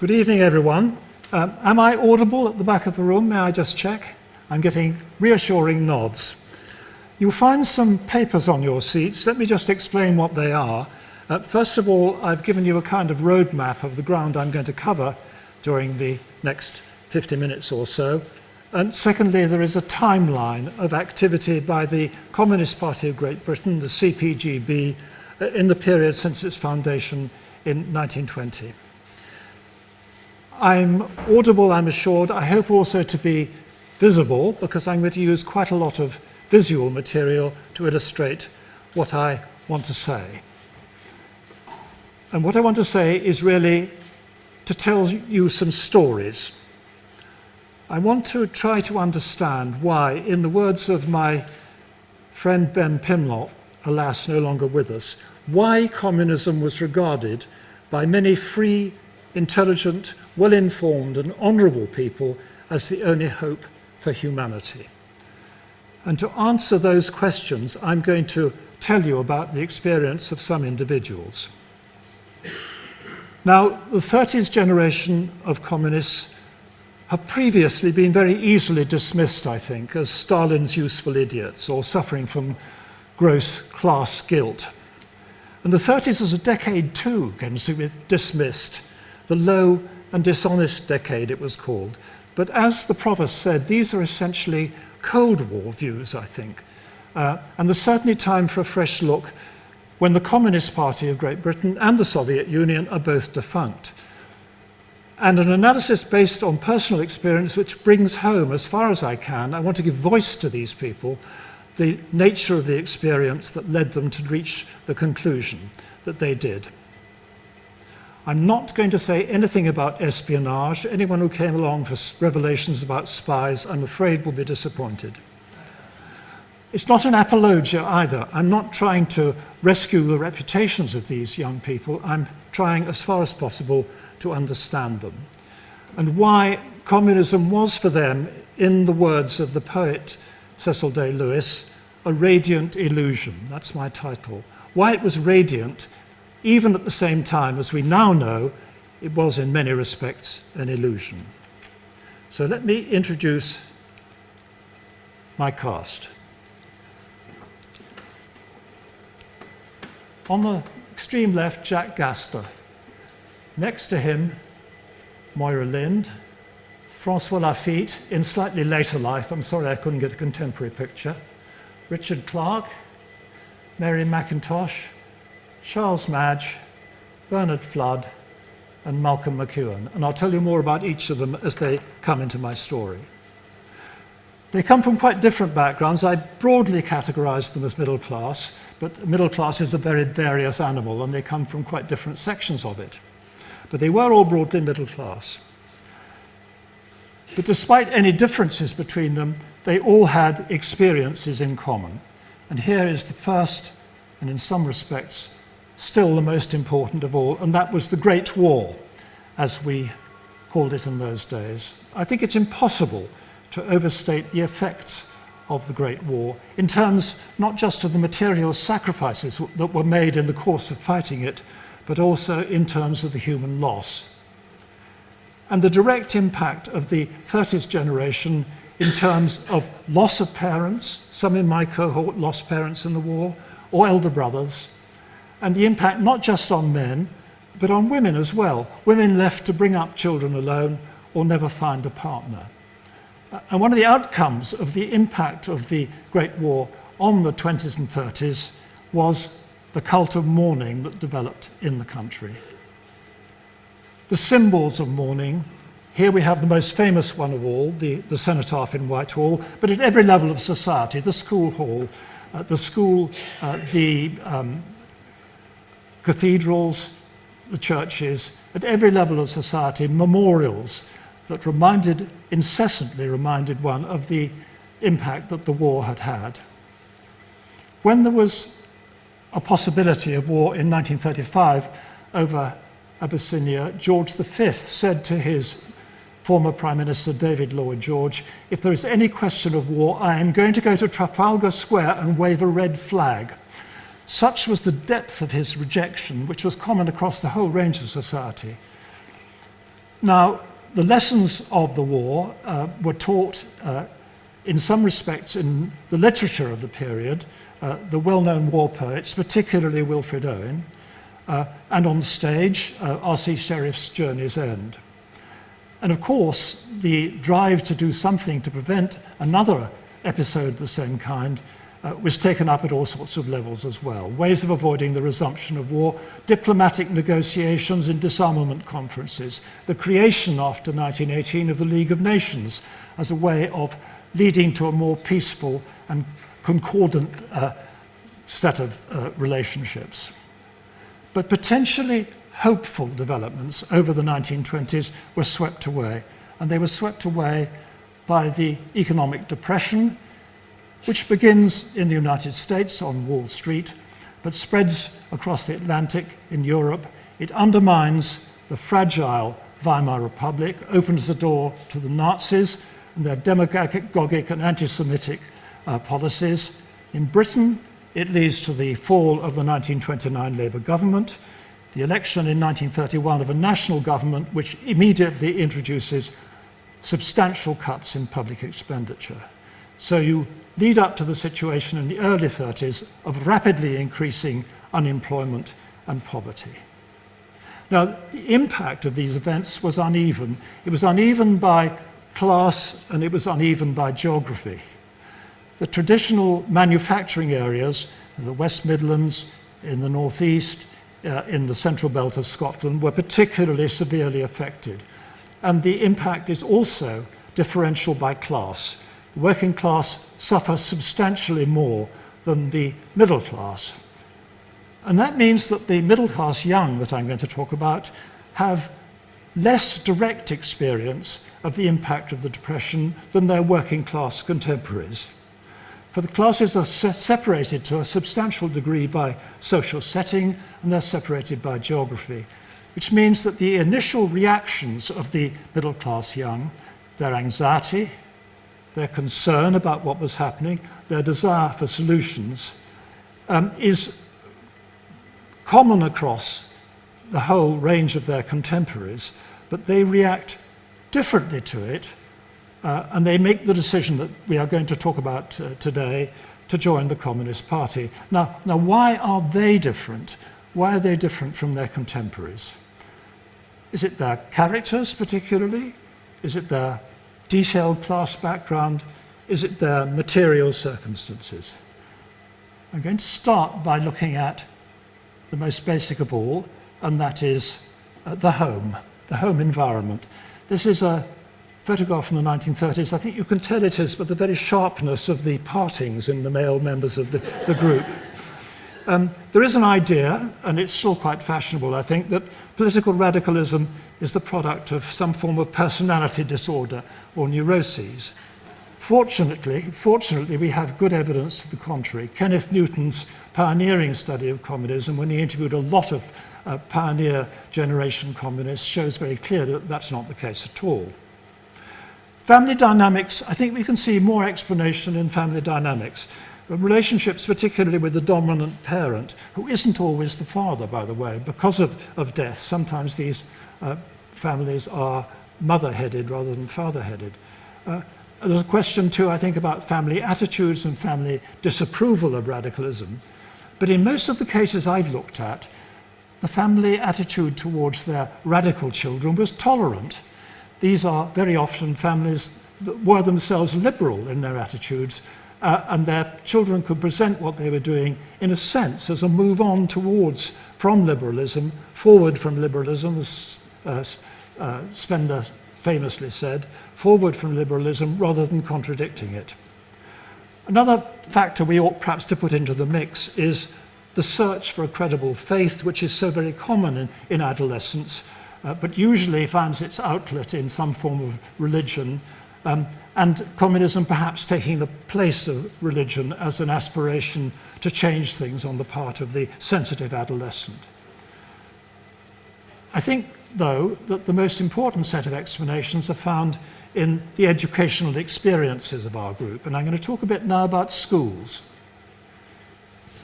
Good evening, everyone. Am I audible at the back of the room? May I just check? I'm getting reassuring nods. You'll find some papers on your seats. Let me just explain what they are. First of all, I've given you a kind of roadmap of the ground I'm going to cover during the next 50 minutes or so. And secondly, there is a timeline of activity by the Communist Party of Great Britain, the CPGB, in the period since its foundation in 1920. I'm audible, I'm assured. I hope also to be visible, because I'm going to use quite a lot of visual material to illustrate what I want to say. And what I want to say is really to tell you some stories. I want to try to understand why, in the words of my friend Ben Pimlott, alas no longer with us, why communism was regarded by many free, intelligent, well-informed and honourable people as the only hope for humanity. And to answer those questions, I'm going to tell you about the experience of some individuals. Now, the 30s generation of communists have previously been very easily dismissed, I think, as Stalin's useful idiots or suffering from gross class guilt. And the 30s as a decade too can be dismissed, the low and dishonest decade it was called. But as the provost said, these are essentially Cold War views, I think. And there's certainly time for a fresh look when the Communist Party of Great Britain and the Soviet Union are both defunct. And an analysis based on personal experience which brings home, as far as I can, I want to give voice to these people, the nature of the experience that led them to reach the conclusion that they did. I'm not going to say anything about espionage. Anyone who came along for revelations about spies, I'm afraid, will be disappointed. It's not an apologia either. I'm not trying to rescue the reputations of these young people. I'm trying, as far as possible, to understand them. And why communism was for them, in the words of the poet Cecil Day Lewis, a radiant illusion. That's my title. Why it was radiant, even at the same time as we now know it was in many respects an illusion. So let me introduce my cast. On the extreme left, Jack Gaster. Next to him, Moira Lind, Francois Lafitte, in slightly later life, I'm sorry I couldn't get a contemporary picture, Richard Clarke, Mary McIntosh, Charles Madge, Bernard Flood, and Malcolm McEwen. And I'll tell you more about each of them as they come into my story. They come from quite different backgrounds. I broadly categorise them as middle class, but middle class is a very various animal, and they come from quite different sections of it. But they were all broadly middle class. But despite any differences between them, they all had experiences in common. And here is the first, and in some respects, still the most important of all, and that was the Great War, as we called it in those days. I think it's impossible to overstate the effects of the Great War in terms not just of the material sacrifices that were made in the course of fighting it, but also in terms of the human loss. And the direct impact of the 30s generation in terms of loss of parents, some in my cohort lost parents in the war, or elder brothers, and the impact not just on men, but on women as well, women left to bring up children alone or never find a partner. And one of the outcomes of the impact of the Great War on the 20s and 30s was the cult of mourning that developed in the country. The symbols of mourning, here we have the most famous one of all, the cenotaph in Whitehall, but at every level of society, the school hall, the cathedrals, the churches, at every level of society, memorials that incessantly reminded one of the impact that the war had had. When there was a possibility of war in 1935 over Abyssinia, George V said to his former Prime Minister David Lloyd George, "If there is any question of war, I am going to go to Trafalgar Square and wave a red flag." Such was the depth of his rejection, which was common across the whole range of society. Now, the lessons of the war were taught in some respects in the literature of the period, the well-known war poets, particularly Wilfred Owen, and on the stage, R.C. Sherriff's Journey's End. And of course, the drive to do something to prevent another episode of the same kind was taken up at all sorts of levels as well. Ways of avoiding the resumption of war, diplomatic negotiations and disarmament conferences, the creation after 1918 of the League of Nations as a way of leading to a more peaceful and concordant set of relationships. But potentially hopeful developments over the 1920s were swept away, and they were swept away by the economic depression, which begins in the United States on Wall Street, but spreads across the Atlantic in Europe. It undermines the fragile Weimar Republic, opens the door to the Nazis and their demagogic and anti-Semitic policies. In Britain, it leads to the fall of the 1929 Labour government, the election in 1931 of a national government which immediately introduces substantial cuts in public expenditure. So you lead up to the situation in the early 30s of rapidly increasing unemployment and poverty. Now, the impact of these events was uneven. It was uneven by class and it was uneven by geography. The traditional manufacturing areas, the West Midlands, in the northeast, in the central belt of Scotland, were particularly severely affected. And the impact is also differential by class. The working class suffers substantially more than the middle class. And that means that the middle class young that I'm going to talk about have less direct experience of the impact of the Depression than their working class contemporaries. For the classes are separated to a substantial degree by social setting, and they're separated by geography, which means that the initial reactions of the middle class young, their anxiety, their concern about what was happening, their desire for solutions, is common across the whole range of their contemporaries, but they react differently to it, and they make the decision that we are going to talk about today to join the Communist Party. Now, why are they different? Why are they different from their contemporaries? Is it their characters particularly? Is it their detailed class background? Is it their material circumstances? I'm going to start by looking at the most basic of all, and that is the home environment. This is a photograph from the 1930s. I think you can tell it is by the very sharpness of the partings in the male members of the group. There is an idea, and it's still quite fashionable, I think, that political radicalism is the product of some form of personality disorder or neuroses. Fortunately, we have good evidence to the contrary. Kenneth Newton's pioneering study of communism, when he interviewed a lot of pioneer generation communists, shows very clearly that that's not the case at all. Family dynamics, I think we can see more explanation in family dynamics. Relationships, particularly with the dominant parent, who isn't always the father, by the way, because of death. Sometimes these families are mother-headed rather than father-headed. There's a question, too, I think, about family attitudes and family disapproval of radicalism. But in most of the cases I've looked at, the family attitude towards their radical children was tolerant. These are very often families that were themselves liberal in their attitudes, and their children could present what they were doing, in a sense, as a move on from liberalism, forward from liberalism, as Spender famously said, forward from liberalism rather than contradicting it. Another factor we ought perhaps to put into the mix is the search for a credible faith, which is so very common in adolescence, but usually finds its outlet in some form of religion, and communism perhaps taking the place of religion as an aspiration to change things on the part of the sensitive adolescent. I think, though, that the most important set of explanations are found in the educational experiences of our group, and I'm going to talk a bit now about schools.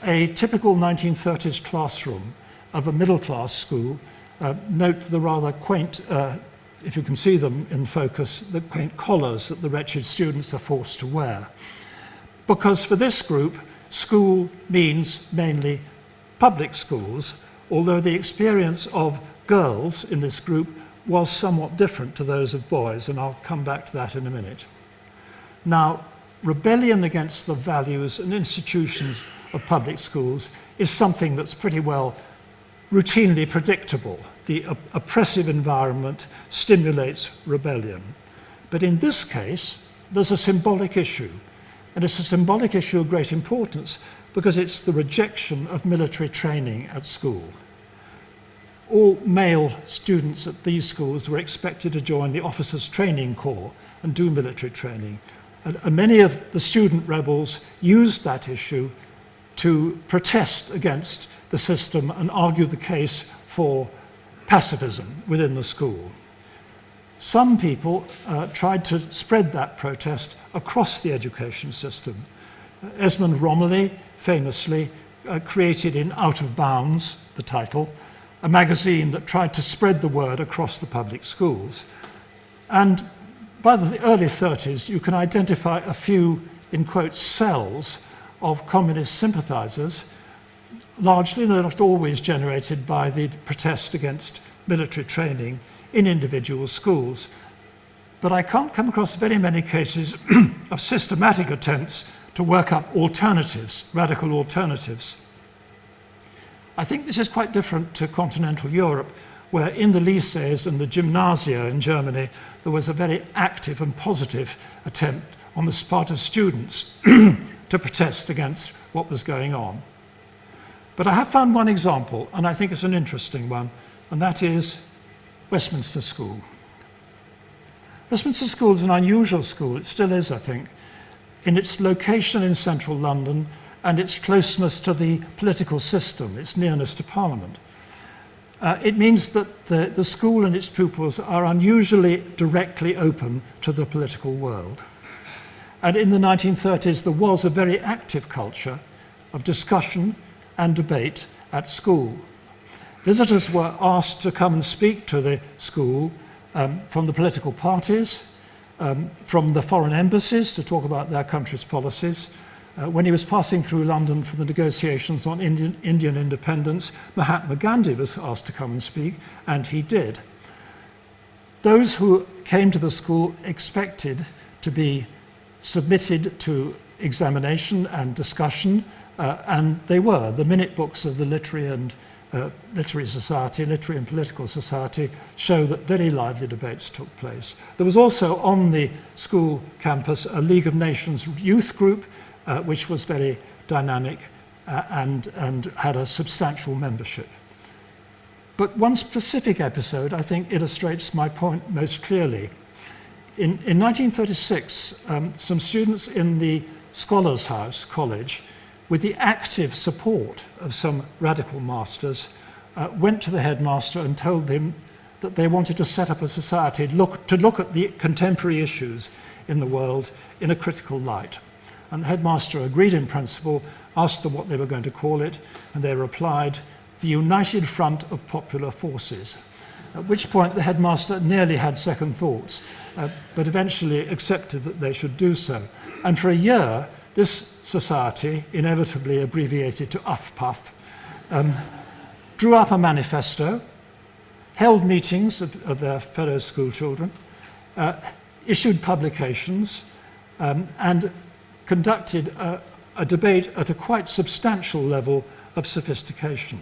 A typical 1930s classroom of a middle-class school, note the rather quaint if you can see them in focus, the quaint collars that the wretched students are forced to wear. Because for this group, school means mainly public schools, although the experience of girls in this group was somewhat different to those of boys, and I'll come back to that in a minute. Now, rebellion against the values and institutions of public schools is something that's pretty well routinely predictable. The oppressive environment stimulates rebellion. But in this case, there's a symbolic issue, and it's a symbolic issue of great importance because it's the rejection of military training at school. All male students at these schools were expected to join the Officers' Training Corps and do military training. And many of the student rebels used that issue to protest against the system and argue the case for pacifism within the school. Some people tried to spread that protest across the education system. Esmond Romilly famously created in Out of Bounds, the title, a magazine that tried to spread the word across the public schools. And by the early 30s, you can identify a few, in quotes, cells of communist sympathizers, largely, though not always, generated by the protest against military training in individual schools. But I can't come across very many cases of systematic attempts to work up alternatives, radical alternatives. I think this is quite different to continental Europe, where in the lycées and the gymnasia in Germany, there was a very active and positive attempt on the part of students to protest against what was going on. But I have found one example, and I think it's an interesting one, and that is Westminster School. Westminster School is an unusual school, it still is, I think, in its location in central London and its closeness to the political system, its nearness to Parliament. It means that the school and its pupils are unusually directly open to the political world. And in the 1930s, there was a very active culture of discussion and debate at school. Visitors were asked to come and speak to the school from the political parties, from the foreign embassies to talk about their country's policies. When he was passing through London for the negotiations on Indian independence, Mahatma Gandhi was asked to come and speak, and he did. Those who came to the school expected to be submitted to examination and discussion, and they were. The minute books of the Literary and Political Society show that very lively debates took place. There was also on the school campus a League of Nations youth group, which was very dynamic and had a substantial membership. But one specific episode, I think, illustrates my point most clearly. In 1936, some students in the Scholars' House College, with the active support of some radical masters, went to the headmaster and told him that they wanted to set up a society to look at the contemporary issues in the world in a critical light. And the headmaster agreed in principle, asked them what they were going to call it, and they replied, the United Front of Popular Forces. At which point the headmaster nearly had second thoughts, but eventually accepted that they should do so. And for a year, this society, inevitably abbreviated to UFPUF, drew up a manifesto, held meetings of their fellow schoolchildren, issued publications, and conducted a debate at a quite substantial level of sophistication.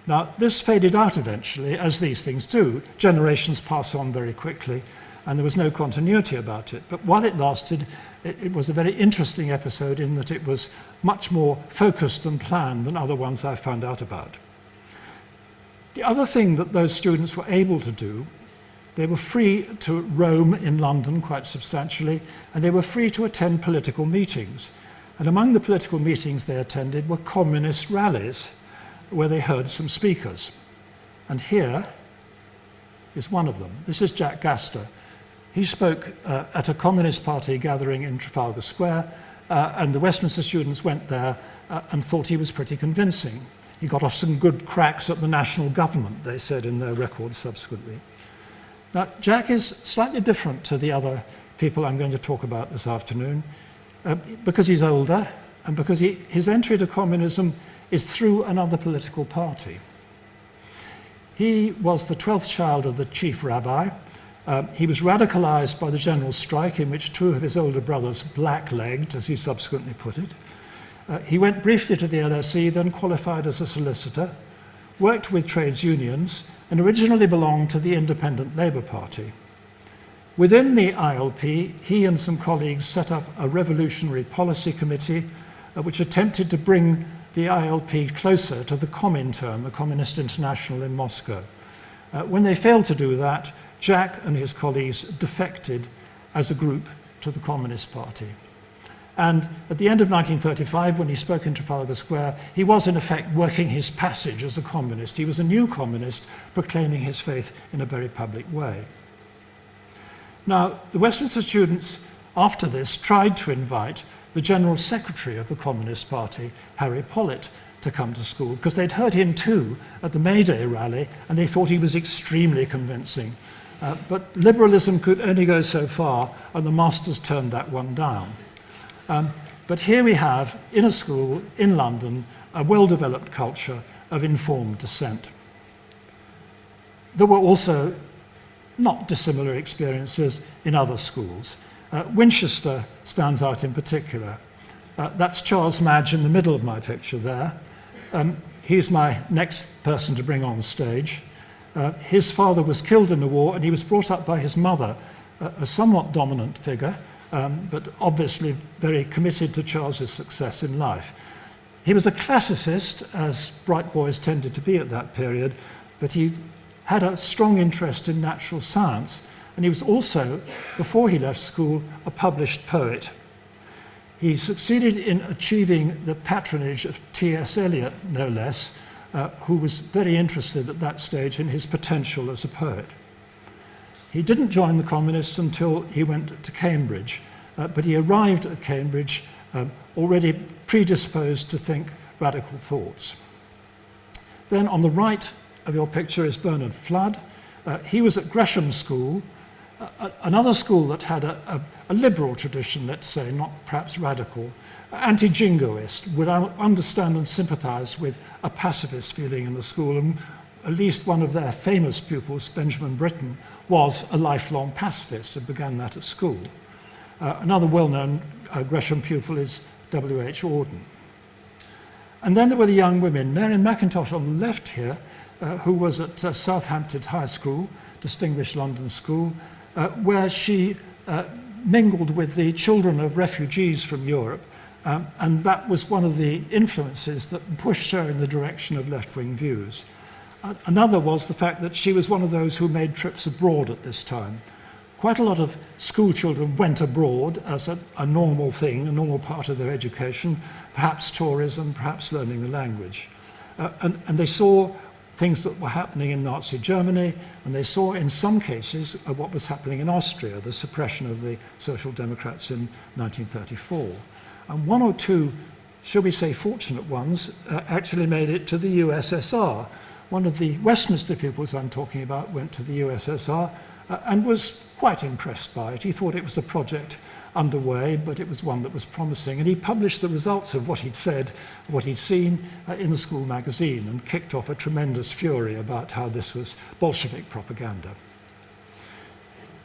Now, this faded out eventually, as these things do. Generations pass on very quickly, and there was no continuity about it. But while it lasted, it was a very interesting episode in that it was much more focused and planned than other ones I found out about. The other thing that those students were able to do, they were free to roam in London quite substantially, and they were free to attend political meetings. And among the political meetings they attended were communist rallies, where they heard some speakers. And here is one of them. This is Jack Gaster. He spoke at a Communist Party gathering in Trafalgar Square, and the Westminster students went there and thought he was pretty convincing. He got off some good cracks at the national government, they said in their records subsequently. Now, Jack is slightly different to the other people I'm going to talk about this afternoon because he's older and because his entry to communism is through another political party. He was the 12th child of the chief rabbi. He was radicalized by the general strike in which two of his older brothers blacklegged, as he subsequently put it. He went briefly to the LSE, then qualified as a solicitor, worked with trades unions, and originally belonged to the Independent Labour Party. Within the ILP, he and some colleagues set up a revolutionary policy committee which attempted to bring the ILP closer to the Comintern, the Communist International in Moscow. When they failed to do that, Jack and his colleagues defected as a group to the Communist Party. And at the end of 1935, when he spoke in Trafalgar Square, he was in effect working his passage as a communist. He was a new communist, proclaiming his faith in a very public way. Now, the Westminster students, after this, tried to invite the General Secretary of the Communist Party, Harry Pollitt, to come to school, because they'd heard him too at the May Day rally, and they thought he was extremely convincing. But liberalism could only go so far, and the masters turned that one down. But here we have, in a school in London, a well-developed culture of informed dissent. There were also not dissimilar experiences in other schools. Winchester stands out in particular. That's Charles Madge in the middle of my picture there. He's my next person to bring on stage. His father was killed in the war, and he was brought up by his mother, a somewhat dominant figure, but obviously very committed to Charles's success in life. He was a classicist, as bright boys tended to be at that period, but he had a strong interest in natural science, and he was also, before he left school, a published poet. He succeeded in achieving the patronage of T.S. Eliot, no less, who was very interested at that stage in his potential as a poet. He didn't join the communists until he went to Cambridge, but he arrived at Cambridge already predisposed to think radical thoughts. Then on the right of your picture is Bernard Flood. He was at Gresham School, another school that had a liberal tradition, let's say, not perhaps radical, anti-jingoist, would understand and sympathize with a pacifist feeling in the school, and at least one of their famous pupils, Benjamin Britten, was a lifelong pacifist and began that at school. Another well-known Gresham pupil is W.H. Auden. And then there were the young women. Marion Mackintosh on the left here, who was at Southampton High School, distinguished London school, where she mingled with the children of refugees from Europe, and that was one of the influences that pushed her in the direction of left-wing views. Another was the fact that she was one of those who made trips abroad at this time. Quite a lot of school children went abroad as a normal thing, a normal part of their education, perhaps tourism, perhaps learning the language. And they saw things that were happening in Nazi Germany, and they saw in some cases what was happening in Austria, the suppression of the Social Democrats in 1934. And one or two, shall we say fortunate ones, actually made it to the USSR. One of the Westminster pupils I'm talking about went to the USSR and was quite impressed by it. He thought it was a project underway, but it was one that was promising. And he published the results of what he'd said, what he'd seen in the school magazine, and kicked off a tremendous fury about how this was Bolshevik propaganda.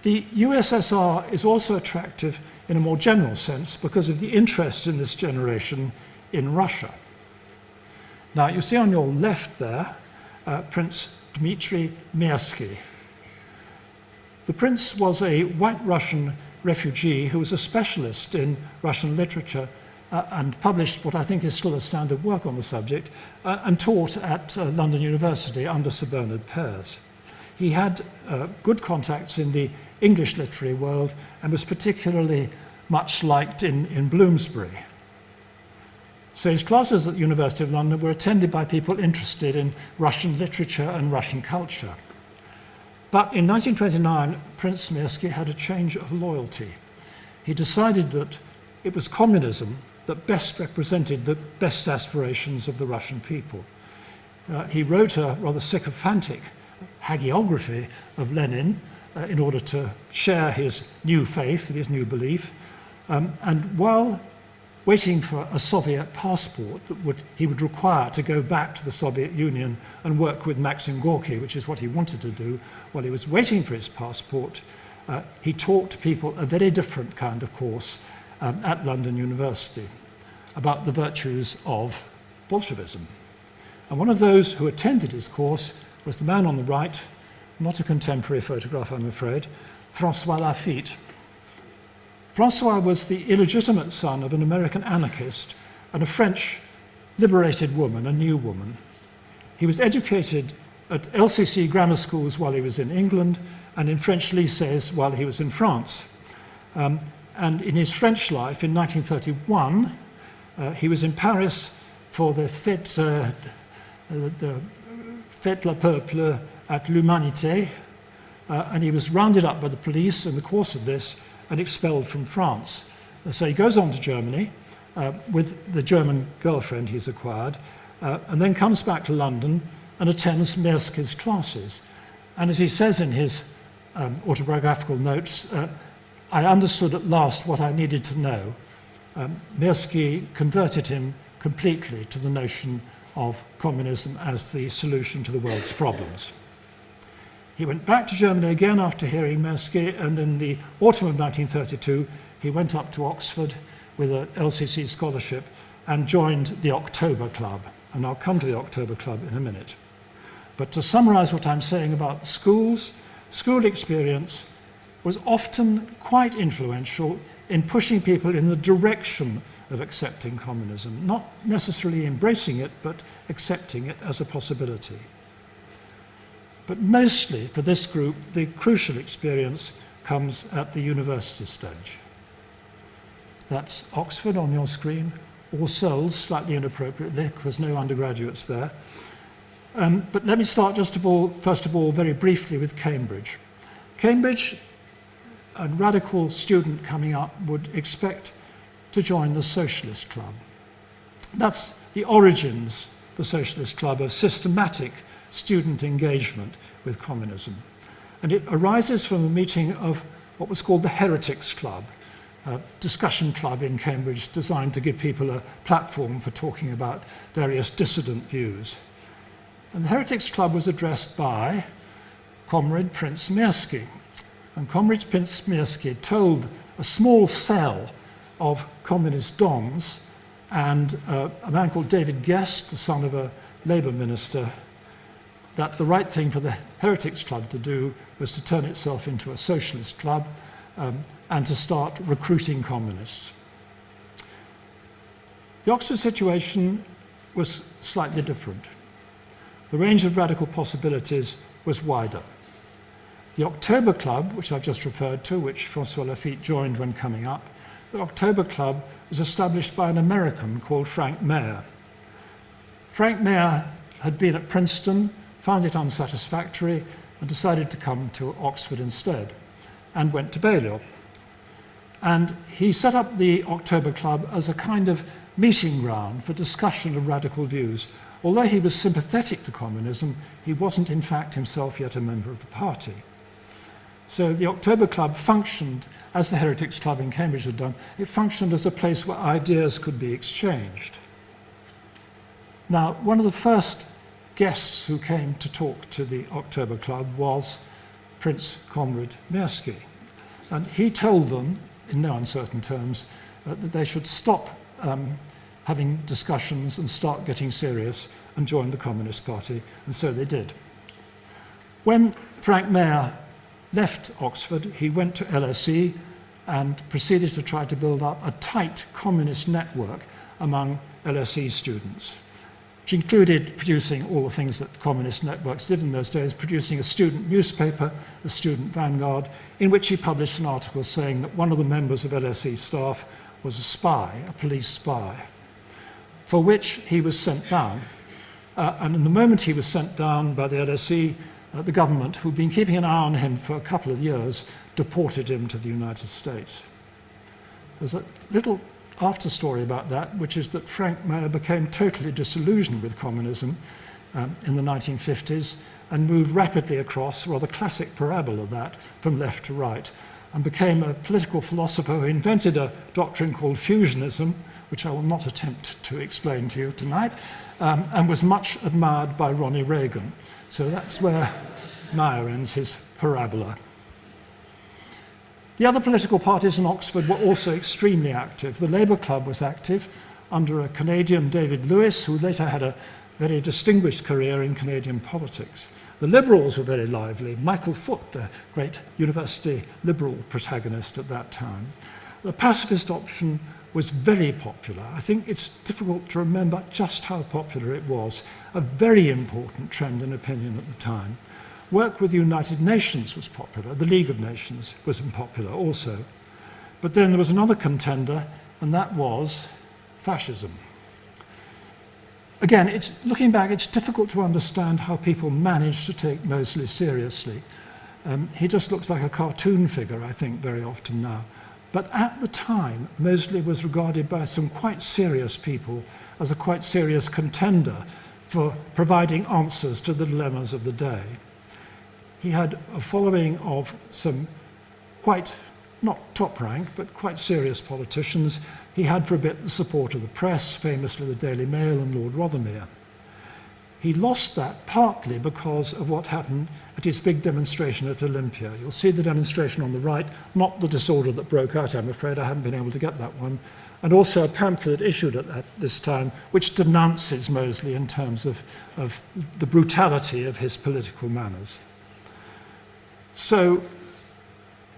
The USSR is also attractive in a more general sense because of the interest in this generation in Russia. Now, you see on your left there, Prince Dmitry Mirsky. The prince was a white Russian refugee who was a specialist in Russian literature and published what I think is still a standard work on the subject and taught at London University under Sir Bernard Pears. He had good contacts in the English literary world and was particularly much liked in Bloomsbury. So his classes at the University of London were attended by people interested in Russian literature and Russian culture. But in 1929, Prince Mirsky had a change of loyalty. He decided that it was communism that best represented the best aspirations of the Russian people. He wrote a rather sycophantic hagiography of Lenin, in order to share his new faith and his new belief. And while waiting for a Soviet passport that he would require to go back to the Soviet Union and work with Maxim Gorky, which is what he wanted to do, while he was waiting for his passport, he taught people a very different kind of course at London University about the virtues of Bolshevism. And one of those who attended his course was the man on the right, not a contemporary photograph, I'm afraid, François Laffitte. François was the illegitimate son of an American anarchist and a French liberated woman, a new woman. He was educated at LCC grammar schools while he was in England and in French lycées while he was in France. And in his French life, in 1931, he was in Paris for the Fête La Peuple at l'Humanité, and he was rounded up by the police in the course of this and expelled from France. So he goes on to Germany with the German girlfriend he's acquired, and then comes back to London and attends Mirsky's classes. And as he says in his autobiographical notes, I understood at last what I needed to know. Mirsky converted him completely to the notion of communism as the solution to the world's problems. He went back to Germany again after hearing Mirsky, and in the autumn of 1932, he went up to Oxford with an LCC scholarship and joined the October Club. And I'll come to the October Club in a minute. But to summarize what I'm saying about the schools, school experience was often quite influential in pushing people in the direction of accepting communism, not necessarily embracing it, but accepting it as a possibility. But mostly for this group, the crucial experience comes at the university stage. That's Oxford on your screen, All Souls, slightly inappropriately, because no undergraduates there. But let me start first of all, very briefly with Cambridge. Cambridge, a radical student coming up would expect to join the Socialist Club. That's the origins, the Socialist Club, of systematic student engagement with communism. And it arises from a meeting of what was called the Heretics Club, a discussion club in Cambridge designed to give people a platform for talking about various dissident views. And the Heretics Club was addressed by Comrade Prince Mirsky. And Comrade Prince Mirsky told a small cell of communist dons and a man called David Guest, the son of a Labour minister, that the right thing for the Heretics Club to do was to turn itself into a socialist club and to start recruiting communists. The Oxford situation was slightly different. The range of radical possibilities was wider. The October Club, which I've just referred to, which François Laffitte joined when coming up, the October Club was established by an American called Frank Meyer. Frank Meyer had been at Princeton, found it unsatisfactory, and decided to come to Oxford instead, and went to Balliol. And he set up the October Club as a kind of meeting ground for discussion of radical views. Although he was sympathetic to communism, he wasn't in fact himself yet a member of the party. So the October Club functioned, as the Heretics Club in Cambridge had done, it functioned as a place where ideas could be exchanged. Now, one of the first guests who came to talk to the October Club was Prince Comrade Mirsky. And he told them, in no uncertain terms, that they should stop having discussions and start getting serious and join the Communist Party, and so they did. When Frank Meyer left Oxford, he went to LSE and proceeded to try to build up a tight communist network among LSE students, which included producing all the things that communist networks did in those days, producing a student newspaper, the Student Vanguard, in which he published an article saying that one of the members of LSE staff was a spy, a police spy, for which he was sent down. And in the moment he was sent down by the LSE, the government, who'd been keeping an eye on him for a couple of years, deported him to the United States. There's a little after story about that, which is that Frank Meyer became totally disillusioned with communism in the 1950s and moved rapidly across, rather classic parabola that, from left to right, and became a political philosopher who invented a doctrine called fusionism, which I will not attempt to explain to you tonight, and was much admired by Ronnie Reagan. So that's where Meyer ends his parabola. The other political parties in Oxford were also extremely active. The Labour Club was active under a Canadian, David Lewis, who later had a very distinguished career in Canadian politics. The Liberals were very lively. Michael Foot, the great university Liberal protagonist at that time. The pacifist option was very popular. I think it's difficult to remember just how popular it was. A very important trend in opinion at the time. Work with the United Nations was popular. The League of Nations was popular also. But then there was another contender, and that was fascism. Again, looking back, it's difficult to understand how people managed to take Mosley seriously. He just looks like a cartoon figure, I think, very often now. But at the time, Mosley was regarded by some quite serious people as a quite serious contender for providing answers to the dilemmas of the day. He had a following of some quite, not top rank, but quite serious politicians. He had for a bit the support of the press, famously the Daily Mail and Lord Rothermere. He lost that partly because of what happened at his big demonstration at Olympia. You'll see the demonstration on the right, not the disorder that broke out, I'm afraid. I haven't been able to get that one. And also a pamphlet issued at this time which denounces Mosley in terms of the brutality of his political manners. So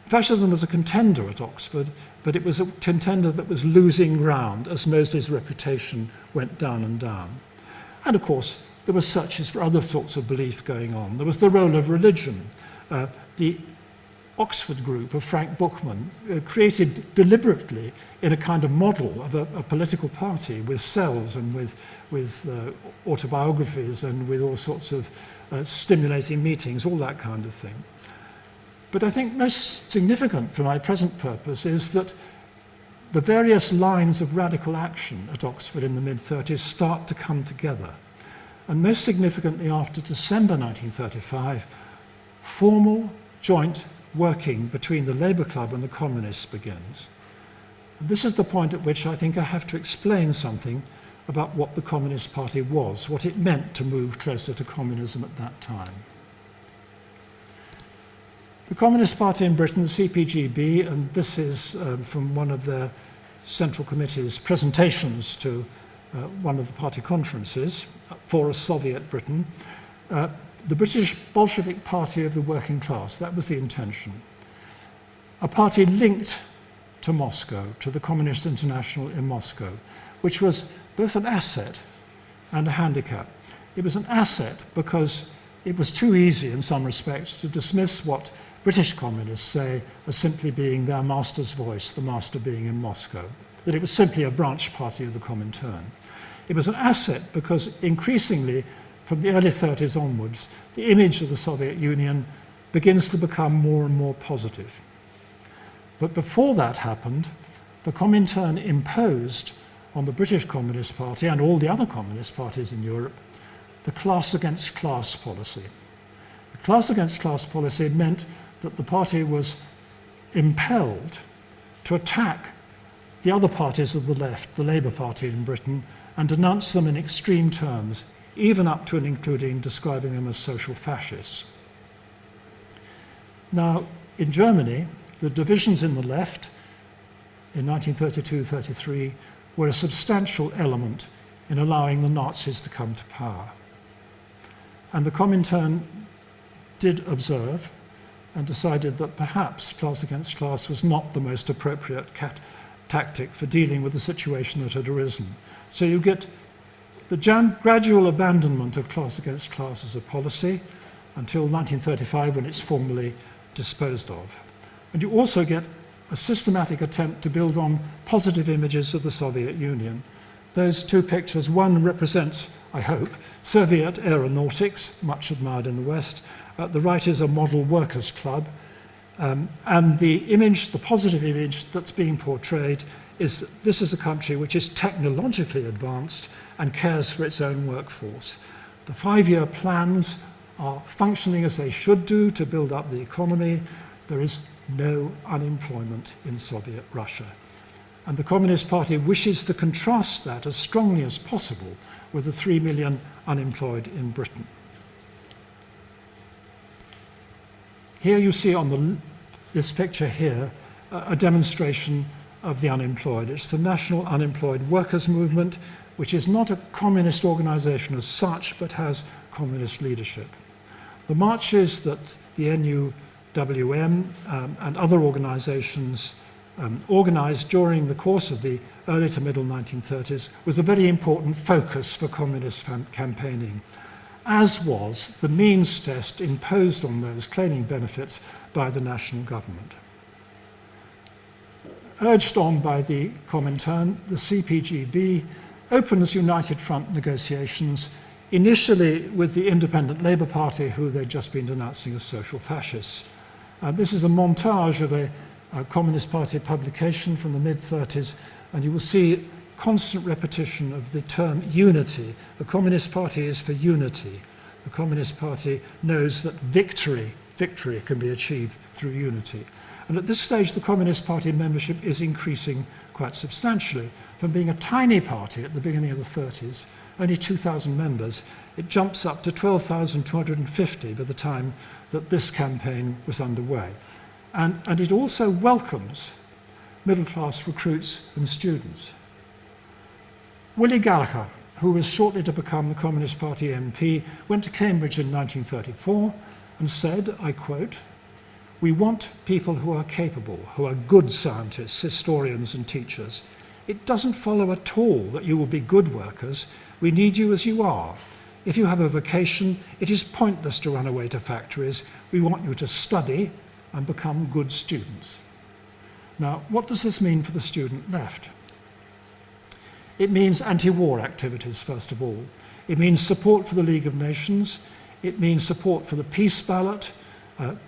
fascism was a contender at Oxford, but it was a contender that was losing ground as Mosley's reputation went down and down. And of course, there were searches for other sorts of belief going on. There was the role of religion. The Oxford group of Frank Bookman created deliberately in a kind of model of a political party with cells and with autobiographies and with all sorts of stimulating meetings, all that kind of thing. But I think most significant for my present purpose is that the various lines of radical action at Oxford in the mid-30s start to come together. And most significantly after December 1935, formal joint working between the Labour Club and the Communists begins. And this is the point at which I think I have to explain something about what the Communist Party was, what it meant to move closer to communism at that time. The Communist Party in Britain, the CPGB, and this is from one of their Central Committee's presentations to one of the party conferences for a Soviet Britain, the British Bolshevik Party of the working class, that was the intention. A party linked to Moscow, to the Communist International in Moscow, which was both an asset and a handicap. It was an asset because it was too easy in some respects to dismiss what British communists say as simply being their master's voice, the master being in Moscow, that it was simply a branch party of the Comintern. It was an asset because increasingly, from the early 30s onwards, the image of the Soviet Union begins to become more and more positive. But before that happened, the Comintern imposed on the British Communist Party and all the other communist parties in Europe the class against class policy. The class against class policy meant that the party was impelled to attack the other parties of the left, the Labour Party in Britain, and denounce them in extreme terms, even up to and including describing them as social fascists. Now, in Germany, the divisions in the left in 1932-33 were a substantial element in allowing the Nazis to come to power. And the Comintern did observe and decided that perhaps class against class was not the most appropriate tactic for dealing with the situation that had arisen. So you get the gradual abandonment of class against class as a policy until 1935 when it's formally disposed of. And you also get a systematic attempt to build on positive images of the Soviet Union. Those two pictures, one represents, I hope, Soviet aeronautics, much admired in the West. The right is a model workers' club. And the image, the positive image that's being portrayed is this is a country which is technologically advanced and cares for its own workforce. The 5-year plans are functioning as they should do to build up the economy. There is no unemployment in Soviet Russia. And the Communist Party wishes to contrast that as strongly as possible with the 3 million unemployed in Britain. Here you see on this picture here a demonstration of the unemployed. It's the National Unemployed Workers' Movement, which is not a communist organization as such, but has communist leadership. The marches that the NUWM and other organizations organized during the course of the early to middle 1930s was a very important focus for communist campaigning, as was the means test imposed on those claiming benefits by the national government. Urged on by the Comintern, the CPGB opens United Front negotiations, initially with the Independent Labour Party, who they'd just been denouncing as social fascists. This is a montage of a Communist Party publication from the mid-30s, and you will see constant repetition of the term unity. The Communist Party is for unity. The Communist Party knows that victory can be achieved through unity. And at this stage, the Communist Party membership is increasing quite substantially. From being a tiny party at the beginning of the 30s, only 2,000 members, it jumps up to 12,250 by the time that this campaign was underway. And it also welcomes middle-class recruits and students. Willie Gallagher, who was shortly to become the Communist Party MP, went to Cambridge in 1934 and said, I quote, "We want people who are capable, who are good scientists, historians and teachers. It doesn't follow at all that you will be good workers. We need you as you are. If you have a vocation, it is pointless to run away to factories. We want you to study and become good students." Now, what does this mean for the student left? It means anti-war activities, first of all. It means support for the League of Nations. It means support for the peace ballot,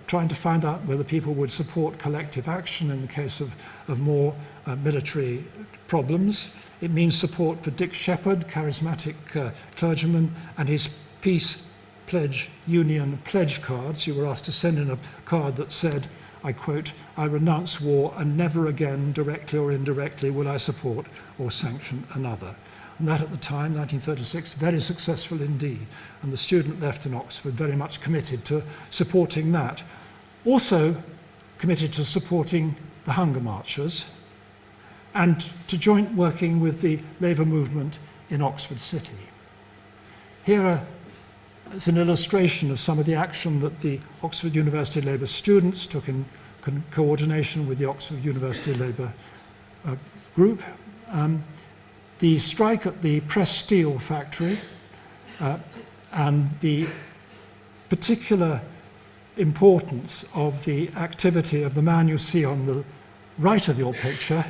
trying to find out whether people would support collective action in the case of more military problems. It means support for Dick Shepherd, charismatic clergyman, and his Peace Pledge Union pledge cards. You were asked to send in a card that said, I quote, "I renounce war and never again, directly or indirectly, will I support or sanction another." And that at the time, 1936, very successful indeed. And the student left in Oxford very much committed to supporting that. Also committed to supporting the hunger marchers and to joint working with the Labour movement in Oxford City. Here is an illustration of some of the action that the Oxford University Labour students took in coordination with the Oxford University Labour group. The strike at the Press Steel factory and the particular importance of the activity of the man you see on the right of your picture,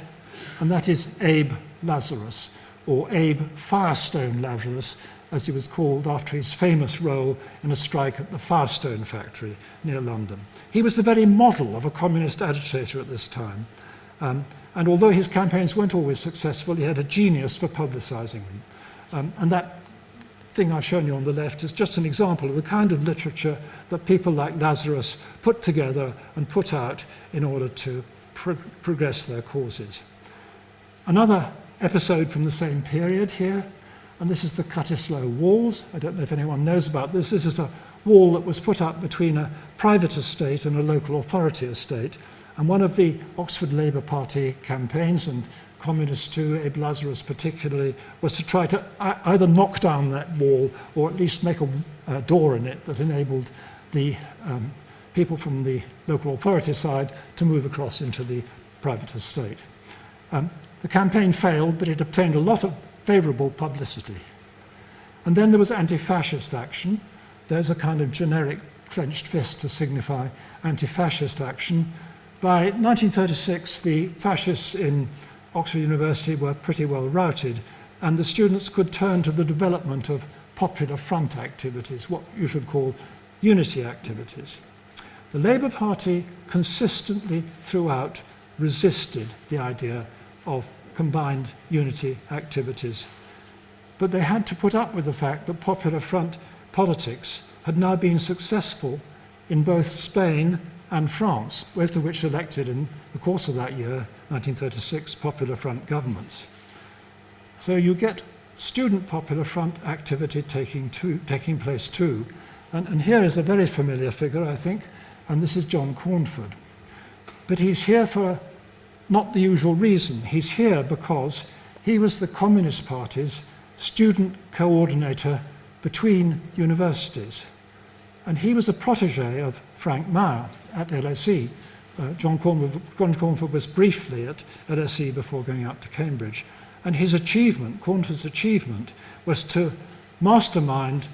and that is Abe Lazarus, or Abe Firestone Lazarus, as he was called after his famous role in a strike at the Firestone factory near London. He was the very model of a communist agitator at this time. And although his campaigns weren't always successful, he had a genius for publicizing them. And that thing I've shown you on the left is just an example of the kind of literature that people like Lazarus put together and put out in order to progress their causes. Another episode from the same period here, and this is the Cutislow Walls. I don't know if anyone knows about this. This is a wall that was put up between a private estate and a local authority estate. And one of the Oxford Labour Party campaigns, and communists too, Abe Lazarus particularly, was to try to either knock down that wall or at least make a door in it that enabled the people from the local authority side to move across into the private estate. The campaign failed, but it obtained a lot of favourable publicity. And then there was anti-fascist action. There's a kind of generic clenched fist to signify anti-fascist action. By 1936, the fascists in Oxford University were pretty well routed, and the students could turn to the development of Popular Front activities, what you should call unity activities. The Labour Party consistently throughout resisted the idea of combined unity activities. But they had to put up with the fact that Popular Front politics had now been successful in both Spain and France, both of which elected in the course of that year, 1936, Popular Front governments. So you get student Popular Front activity taking place too. And here is a very familiar figure, I think, and this is John Cornford. But he's here for not the usual reason. He's here because he was the Communist Party's student coordinator between universities. And he was a protege of Frank Meyer at LSE. John Cornford was briefly at LSE before going out to Cambridge. And his achievement, Cornford's achievement, was to mastermind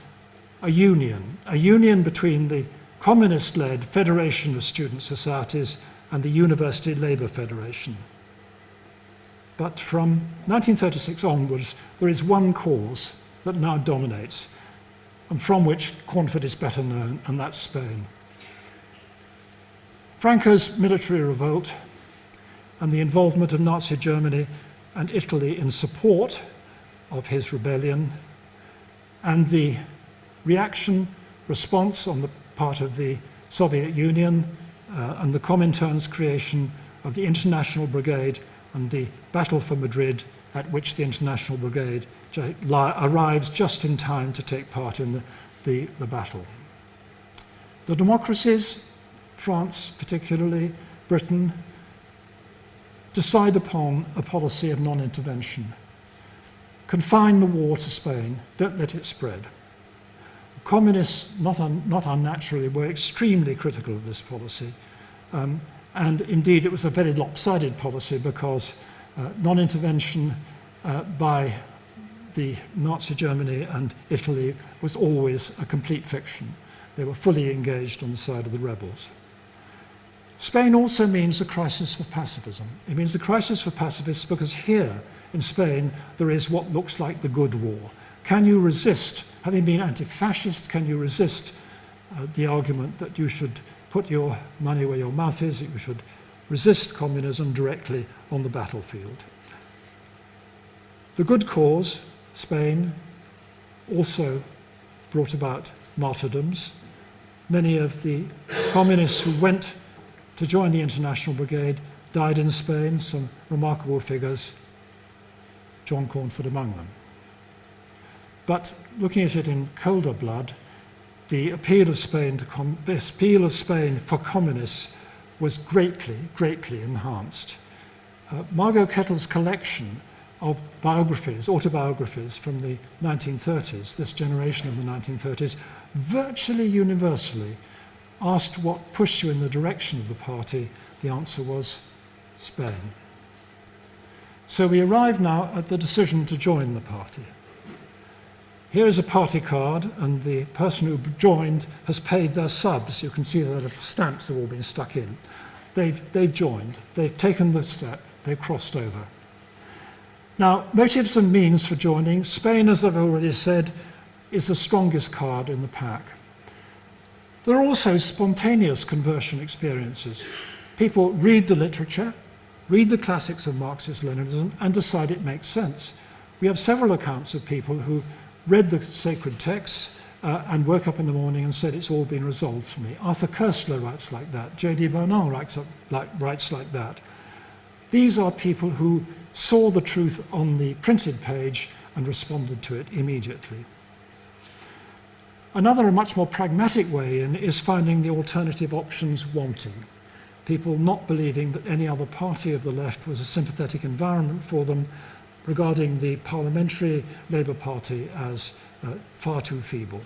a union between the communist-led Federation of Student Societies and the University Labour Federation. But from 1936 onwards, there is one cause that now dominates, and from which Cornford is better known, and that's Spain. Franco's military revolt and the involvement of Nazi Germany and Italy in support of his rebellion, and the response on the part of the Soviet Union and the Comintern's creation of the International Brigade and the Battle for Madrid, at which the International Brigade arrives just in time to take part in the battle. The democracies, France particularly, Britain, decide upon a policy of non-intervention. Confine the war to Spain, don't let it spread. The communists, not unnaturally, were extremely critical of this policy. And indeed, it was a very lopsided policy because non-intervention by the Nazi Germany and Italy was always a complete fiction. They were fully engaged on the side of the rebels. Spain also means a crisis for pacifism. It means a crisis for pacifists because here in Spain there is what looks like the good war. Can you resist, having been anti-fascist, can you resist the argument that you should put your money where your mouth is, that you should resist communism directly on the battlefield? The good cause, Spain, also brought about martyrdoms. Many of the communists who went to join the International Brigade died in Spain, some remarkable figures, John Cornford among them. But looking at it in colder blood, the appeal of Spain for communists was greatly, greatly enhanced. Margot Kettle's collection of autobiographies from the 1930s, this generation of the 1930s, virtually universally asked what pushed you in the direction of the party. The answer was Spain. So we arrive now at the decision to join the party. Here is a party card, and the person who joined has paid their subs. You can see that the stamps have all been stuck in. They've joined, they've taken the step, they've crossed over. Now, motives and means for joining, Spain, as I've already said, is the strongest card in the pack. There are also spontaneous conversion experiences. People read the literature, read the classics of Marxist-Leninism, and decide it makes sense. We have several accounts of people who read the sacred texts and woke up in the morning and said, it's all been resolved for me. Arthur Koestler writes like that. J.D. Bernal writes like that. These are people who saw the truth on the printed page and responded to it immediately. Another, much more pragmatic way in is finding the alternative options wanting. People not believing that any other party of the left was a sympathetic environment for them, regarding the parliamentary Labour Party as far too feeble.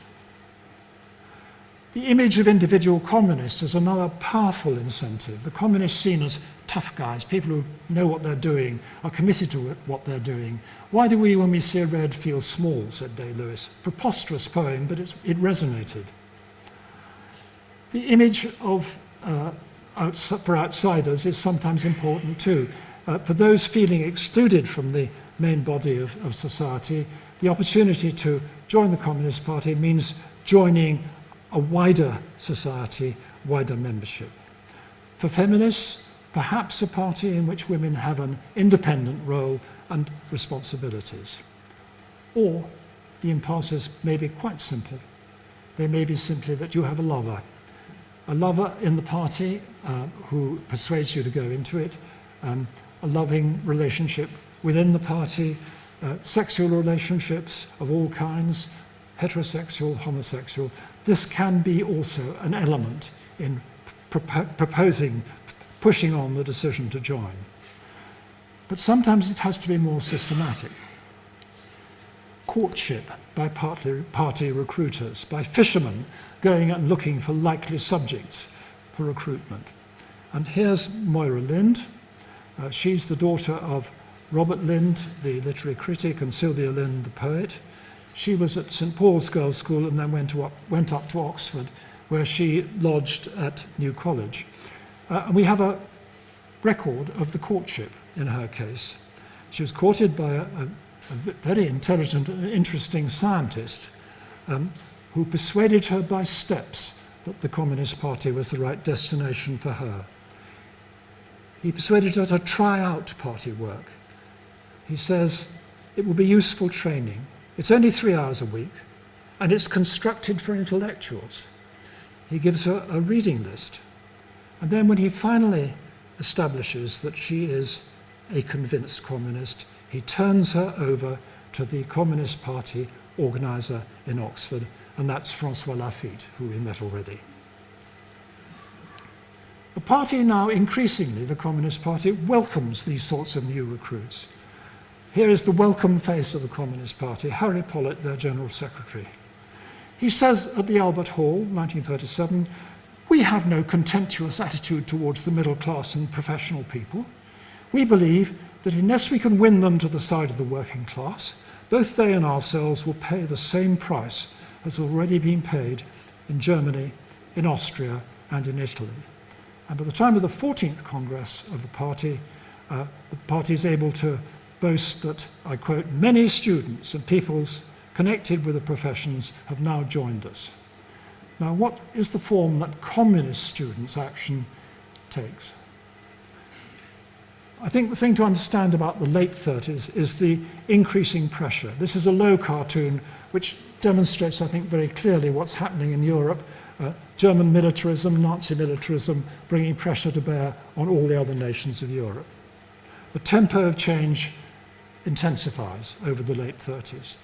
The image of individual communists is another powerful incentive. The communists seen as tough guys, people who know what they're doing, are committed to what they're doing. Why do we, when we see a red, feel small, said Day-Lewis. Preposterous poem, but it resonated. The image of for outsiders is sometimes important too. For those feeling excluded from the main body of society, the opportunity to join the Communist Party means joining a wider society, wider membership. For feminists, perhaps a party in which women have an independent role and responsibilities. Or the impulses may be quite simple. They may be simply that you have a lover in the party who persuades you to go into it, a loving relationship within the party, sexual relationships of all kinds, heterosexual, homosexual. This can be also an element in pushing on the decision to join. But sometimes it has to be more systematic. Courtship by party recruiters, by fishermen going and looking for likely subjects for recruitment. And here's Moira Lind. She's the daughter of Robert Lind, the literary critic, and Sylvia Lind, the poet. She was at St Paul's Girls' School and then went up to Oxford, where she lodged at New College. And we have a record of the courtship in her case. She was courted by a very intelligent and interesting scientist who persuaded her by steps that the Communist Party was the right destination for her. He persuaded her to try out party work. He says, it will be useful training. It's only 3 hours a week, and it's constructed for intellectuals. He gives her a reading list. And then when he finally establishes that she is a convinced communist, he turns her over to the Communist Party organizer in Oxford, and that's Francois Lafitte, who we met already. The party now, increasingly, the Communist Party, welcomes these sorts of new recruits. Here is the welcome face of the Communist Party, Harry Pollitt, their General Secretary. He says at the Albert Hall, 1937, "We have no contemptuous attitude towards the middle class and professional people. We believe that unless we can win them to the side of the working class, both they and ourselves will pay the same price as has already been paid in Germany, in Austria, and in Italy." And by the time of the 14th Congress of the party is able to boast that, I quote, "many students and peoples connected with the professions have now joined us." Now, what is the form that communist students' action takes? I think the thing to understand about the late 30s is the increasing pressure. This is a low cartoon which demonstrates, I think, very clearly what's happening in Europe. German militarism, Nazi militarism, bringing pressure to bear on all the other nations of Europe. The tempo of change intensifies over the late 30s.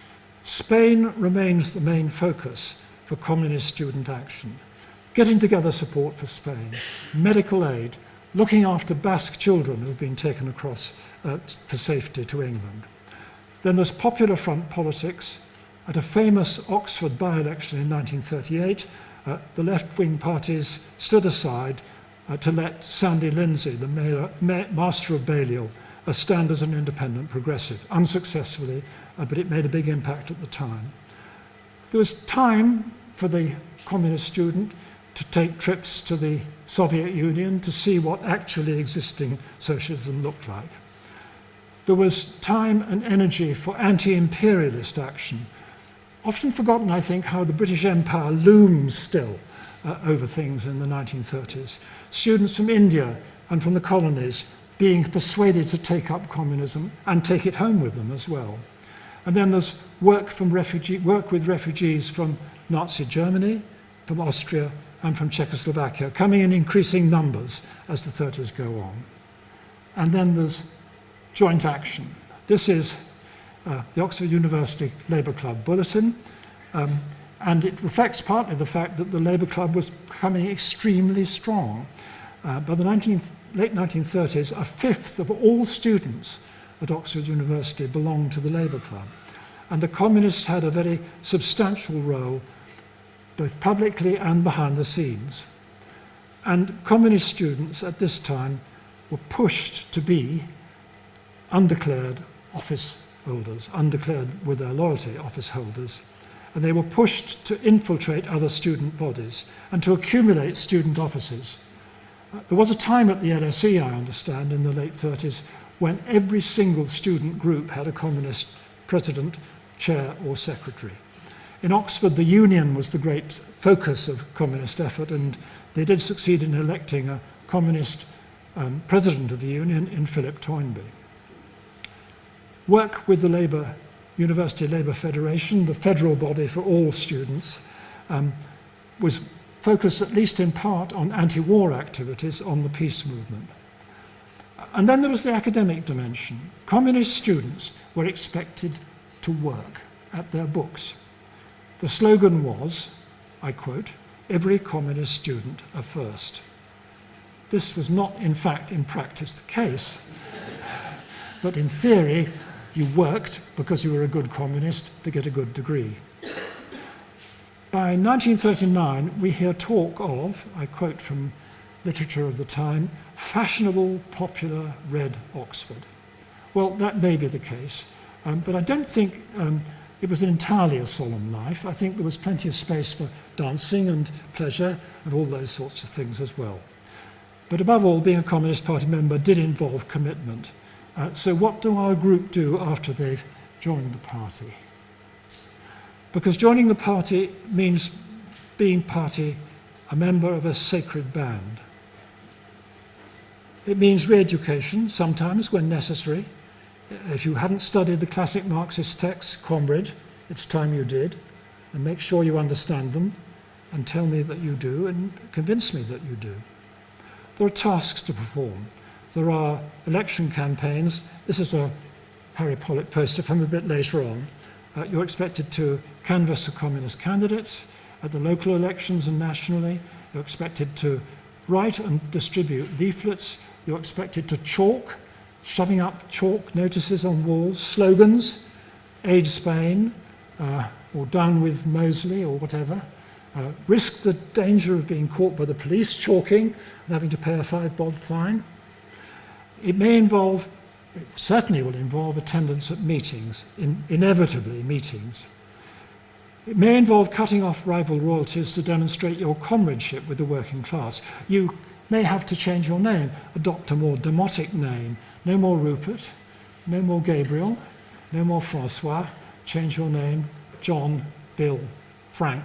Spain remains the main focus for communist student action. Getting together support for Spain, medical aid, looking after Basque children who've been taken across for safety to England. Then there's Popular Front politics. At a famous Oxford by-election in 1938, the left-wing parties stood aside to let Sandy Lindsay, the Master of Balliol, stand as an independent progressive, unsuccessfully, but it made a big impact at the time. There was time for the communist student to take trips to the Soviet Union to see what actually existing socialism looked like. There was time and energy for anti-imperialist action. Often forgotten, I think, how the British Empire looms still over things in the 1930s. Students from India and from the colonies being persuaded to take up communism and take it home with them as well. And then there's work with refugees from Nazi Germany, from Austria, and from Czechoslovakia, coming in increasing numbers as the 30s go on. And then there's joint action. This is the Oxford University Labour Club Bulletin, and it reflects partly the fact that the Labour Club was becoming extremely strong. By the late 1930s, a fifth of all students at Oxford University belonged to the Labour Club, and the communists had a very substantial role both publicly and behind the scenes. And communist students at this time were pushed to be undeclared office holders, undeclared with their loyalty office holders, and they were pushed to infiltrate other student bodies and to accumulate student offices. There was a time at the LSE, I understand, in the late 30s, when every single student group had a communist president, chair, or secretary. In Oxford, the Union was the great focus of communist effort, and they did succeed in electing a communist president of the Union in Philip Toynbee. Work with the University Labour Federation, the federal body for all students, was focused at least in part on anti-war activities on the peace movement. And then there was the academic dimension. Communist students were expected to work at their books. The slogan was, I quote, "Every communist student a first." This was not, in fact, in practice the case, but in theory, you worked because you were a good communist to get a good degree. By 1939, we hear talk of, I quote from literature of the time, fashionable, popular, red Oxford. Well, that may be the case, but I don't think it was entirely a solemn life. I think there was plenty of space for dancing and pleasure and all those sorts of things as well. But above all, being a Communist Party member did involve commitment. So what do our group do after they've joined the party? Because joining the party means being a member of a sacred band. It means re-education, sometimes when necessary. If you haven't studied the classic Marxist texts, comrade, it's time you did, and make sure you understand them, and tell me that you do, and convince me that you do. There are tasks to perform. There are election campaigns. This is a Harry Pollitt poster from a bit later on. You're expected to canvass the communist candidates at the local elections and nationally. You're expected to write and distribute leaflets. You're expected to chalk, shoving up chalk notices on walls, slogans, Aid Spain, or Down with Mosley, or whatever. Risk the danger of being caught by the police, chalking, and having to pay a £5 fine. It may involve, it certainly will involve attendance at meetings, inevitably meetings. It may involve cutting off rival royalties to demonstrate your comradeship with the working class. You may have to change your name, adopt a more demotic name. No more Rupert, no more Gabriel, no more Francois. Change your name, John, Bill, Frank.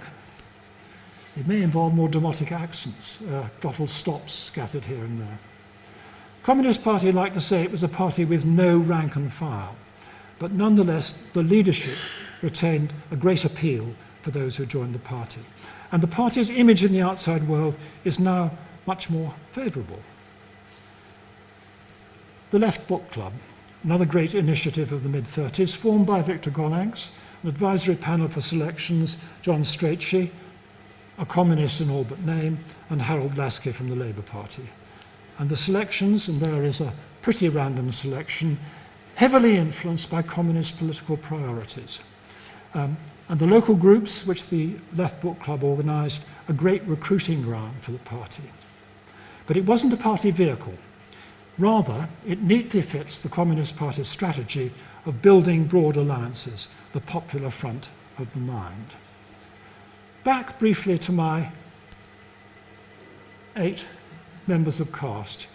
It may involve more demotic accents, glottal stops scattered here and there. Communist Party like to say it was a party with no rank and file, but nonetheless the leadership retained a great appeal for those who joined the party. And the party's image in the outside world is now much more favourable. The Left Book Club, another great initiative of the mid-30s, formed by Victor Gollancz, an advisory panel for selections, John Strachey, a communist in all but name, and Harold Laski from the Labour Party. And the selections, and there is a pretty random selection, heavily influenced by communist political priorities. And the local groups, which the Left Book Club organised, a great recruiting ground for the party. But it wasn't a party vehicle. Rather, it neatly fits the Communist Party's strategy of building broad alliances, the popular front of the mind. Back briefly to my 8 members of caste,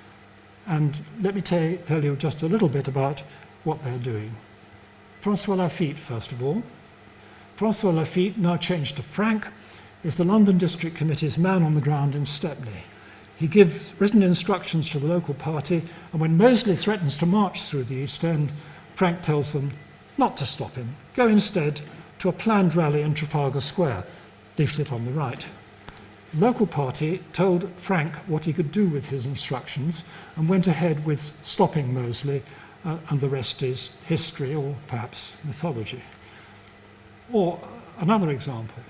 and let me tell you just a little bit about what they're doing. Francois Lafitte, first of all. Francois Lafitte, now changed to Frank, is the London District Committee's man on the ground in Stepney. He gives written instructions to the local party, and when Mosley threatens to march through the East End, Frank tells them not to stop him, go instead to a planned rally in Trafalgar Square, leaflet on the right. The local party told Frank what he could do with his instructions and went ahead with stopping Mosley, and the rest is history or perhaps mythology. Or another example,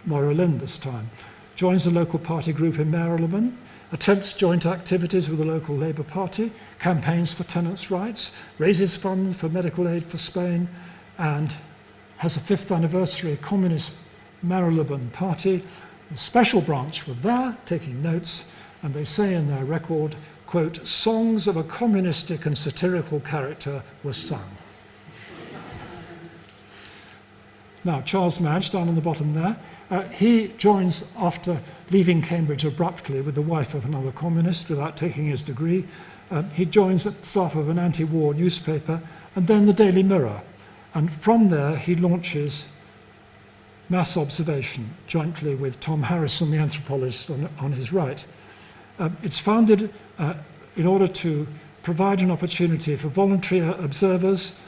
Moira Lind this time, joins a local party group in Marylebone, attempts joint activities with the local Labour Party, campaigns for tenants' rights, raises funds for medical aid for Spain, and has a 5th anniversary Communist Marylebone Party. A special branch were there, taking notes, and they say in their record, quote, songs of a communistic and satirical character were sung. Now, Charles Madge, down on the bottom there, he joins after leaving Cambridge abruptly with the wife of another communist without taking his degree. He joins the staff of an anti-war newspaper and then the Daily Mirror. And from there, he launches Mass Observation, jointly with Tom Harrison, the anthropologist on his right. It's founded in order to provide an opportunity for voluntary observers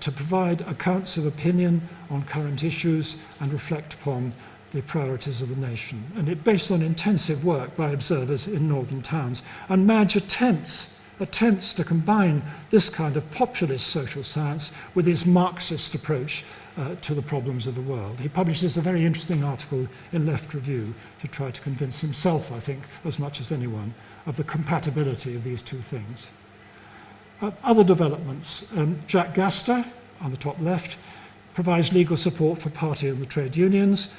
to provide accounts of opinion on current issues and reflect upon the priorities of the nation. And it based on intensive work by observers in northern towns. And Madge attempts to combine this kind of populist social science with his Marxist approach to the problems of the world. He publishes a very interesting article in Left Review to try to convince himself, I think, as much as anyone, of the compatibility of these two things. Other developments. Jacques Gaster, on the top left, provides legal support for party and the trade unions.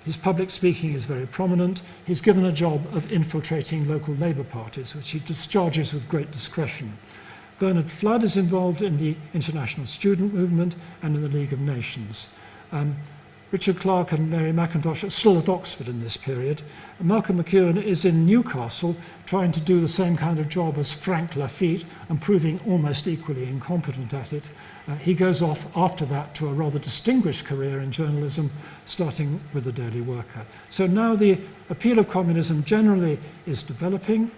His public speaking is very prominent. He's given a job of infiltrating local Labour parties, which he discharges with great discretion. Bernard Flood is involved in the international student movement and in the League of Nations. Richard Clarke and Mary Mackintosh are still at Oxford in this period. Malcolm McEwen is in Newcastle trying to do the same kind of job as Frank Lafitte and proving almost equally incompetent at it. He goes off after that to a rather distinguished career in journalism, starting with the Daily Worker. So now the appeal of communism generally is developing.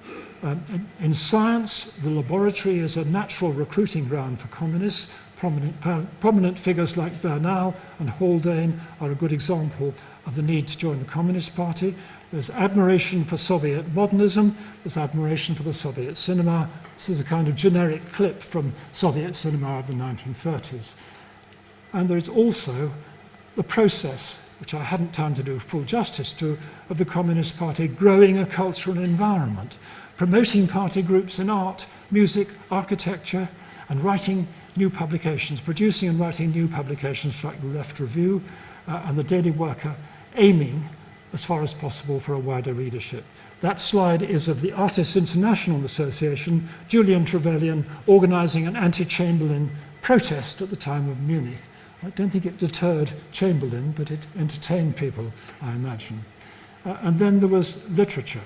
In science, the laboratory is a natural recruiting ground for communists. Prominent figures like Bernal and Haldane are a good example of the need to join the Communist Party. There's admiration for Soviet modernism, there's admiration for the Soviet cinema. This is a kind of generic clip from Soviet cinema of the 1930s. And there is also the process, which I haven't time to do full justice to, of the Communist Party growing a cultural environment, promoting party groups in art, music, architecture, and writing new publications, producing and writing new publications like the Left Review and the Daily Worker, aiming as far as possible for a wider readership. That slide is of the Artists International Association, Julian Trevelyan organising an anti-Chamberlain protest at the time of Munich. I don't think it deterred Chamberlain, but it entertained people, I imagine. And then there was literature.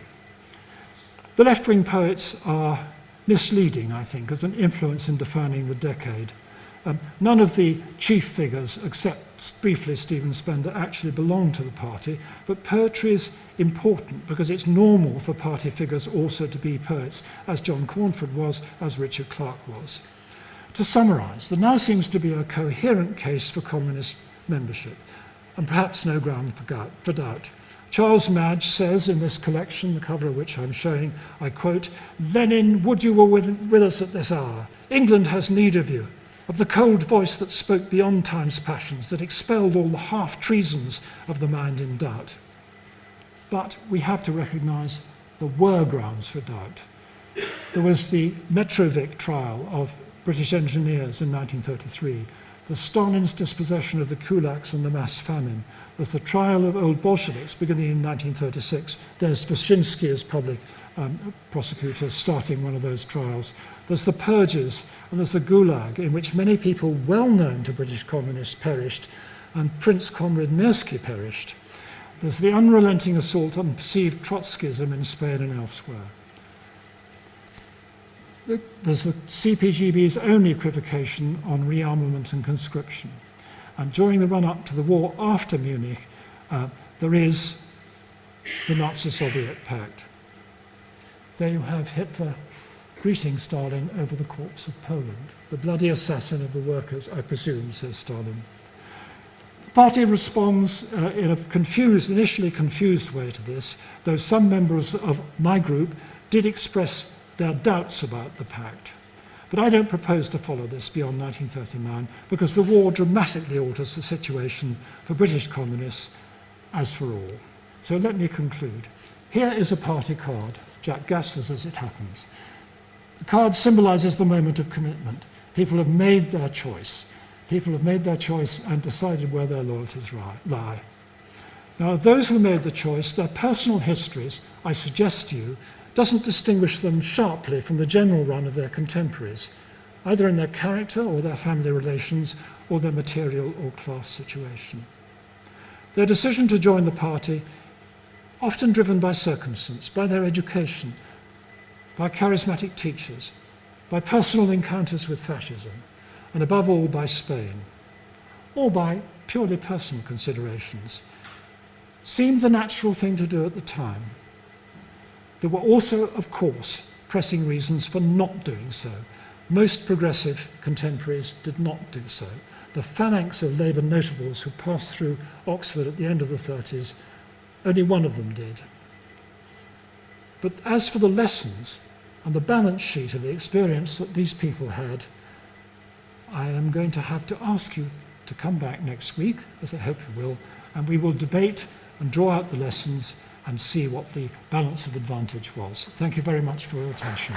The left-wing poets are misleading, I think, as an influence in defining the decade. None of the chief figures, except briefly Stephen Spender, actually belong to the party, but poetry is important because it's normal for party figures also to be poets, as John Cornford was, as Richard Clarke was. To summarise, there now seems to be a coherent case for communist membership, and perhaps no ground for doubt. Charles Madge says in this collection, the cover of which I'm showing, I quote, "Lenin, would you were with us at this hour. England has need of you, of the cold voice that spoke beyond time's passions, that expelled all the half-treasons of the mind in doubt." But we have to recognise there were grounds for doubt. There was the Metrovic trial of British engineers in 1933. There's Stalin's dispossession of the kulaks and the mass famine. There's the trial of old Bolsheviks beginning in 1936. There's Vyshinsky as public prosecutor starting one of those trials. There's the purges and there's the Gulag, in which many people well known to British communists perished, and Prince Comrade Mirsky perished. There's the unrelenting assault on perceived Trotskyism in Spain and elsewhere. There's the CPGB's own equivocation on rearmament and conscription. And during the run-up to the war after Munich, there is the Nazi-Soviet pact. There you have Hitler greeting Stalin over the corpse of Poland. The bloody assassin of the workers, I presume, says Stalin. The party responds in a initially confused way to this, though some members of my group did express their doubts about the pact. But I don't propose to follow this beyond 1939 because the war dramatically alters the situation for British communists as for all. So let me conclude. Here is a party card, Jack Gaster's as it happens. The card symbolises the moment of commitment. People have made their choice. People have made their choice and decided where their loyalties lie. Now, of those who made the choice, their personal histories, I suggest to you, doesn't distinguish them sharply from the general run of their contemporaries, either in their character or their family relations or their material or class situation. Their decision to join the party, often driven by circumstance, by their education, by charismatic teachers, by personal encounters with fascism, and above all by Spain, or by purely personal considerations, seemed the natural thing to do at the time. There were also, of course, pressing reasons for not doing so. Most progressive contemporaries did not do so. the phalanx of Labour notables who passed through Oxford at the end of the 30s, only one of them did. But as for the lessons and the balance sheet of the experience that these people had, I am going to have to ask you to come back next week, as I hope you will, and we will debate and draw out the lessons and see what the balance of advantage was. Thank you very much for your attention.